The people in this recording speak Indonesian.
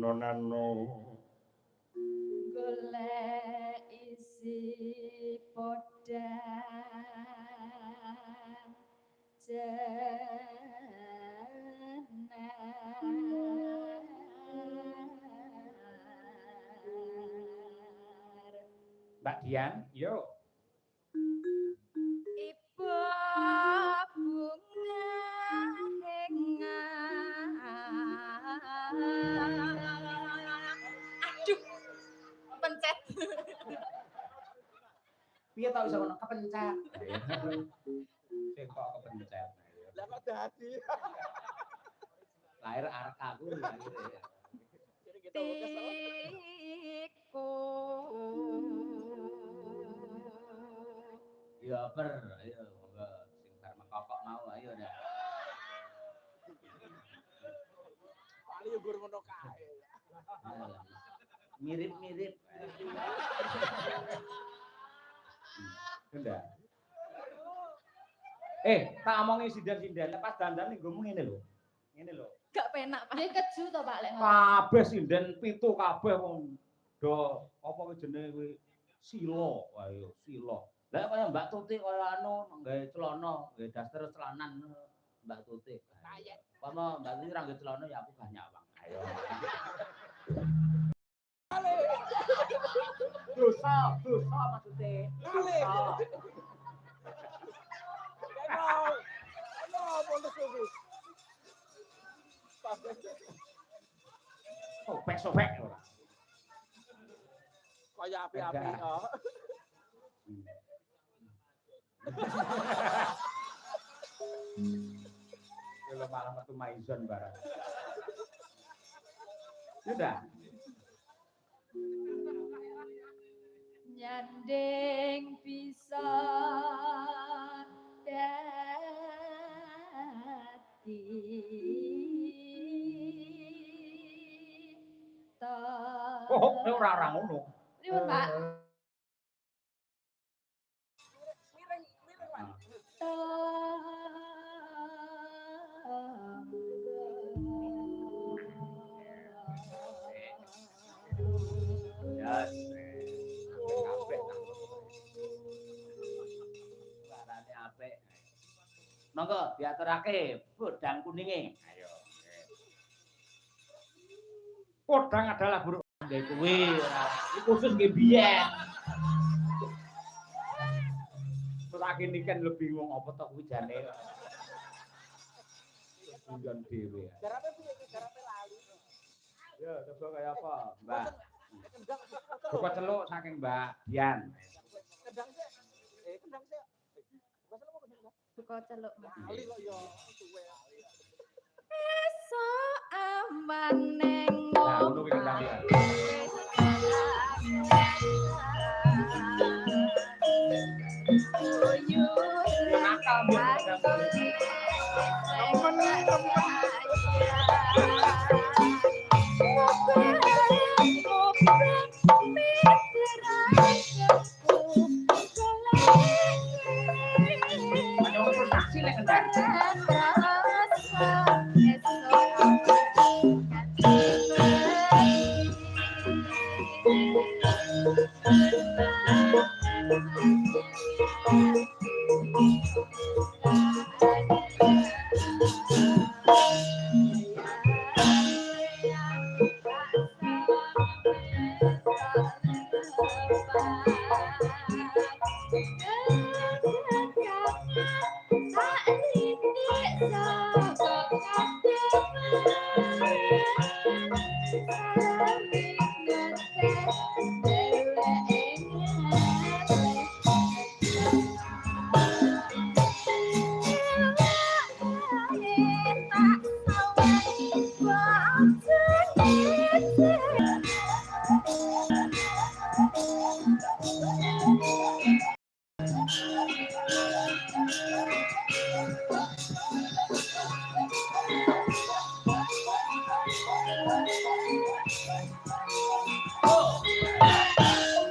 nonano golek isi podang Mbak Dian, yuk. Ibu bunga aduh pencet Piye tau iso ngono kepencet. Sing kok kepencet. Lah kok dadi. Lahir arek aku lahir. Tiku Ya per, ayo monggo sing bar mengkokok mau ayo dah. Paling yo gur ngono kae. Mirip-mirip. Udah. Tak omongi sinden-sinden pas dandan ning nggomu ngene lho. Ngene lho. gak penak Pak. Dia keju to Pak lek. Kabeh sinden pitu kabeh wong do apa kuwi jenenge kuwi sila. Ayo sila. Lah kaya Mbak Tuti kaya anu nggawe celana, nggawe daster celanan Mbak Tuti. Kayek. Pama Mbak Tuti ra nggawe celana ya aku gak nyawang. Ayo. Dosa maksudnya. Dosa. Sobek ora. Kaya api-api kok. Kalau malah metu maizon barang. Sudah. Nyanding bisa dadi ora ngono. Pripun Pak? Miring Pak. Yes. Apik. Warane apik. Monggo diaturake bodang kuninge. Ayo. Podang adalah buruk nggih kuwi ora. Iki khusus nggih biyen. Ora kene kan lebih bingung apa to kuwi jane. Bulan dhewe. Garape piye iki garape lali. Ya, coba kayak apa, Mbak? Kendang. Buka celuk saking Mbak Dian. Kendang sih. Kendang sih. Buka celuk. Lali kok yo suwe. Esok aman neng Nah, ngono kuwi kendang ya. Nakal Thank you.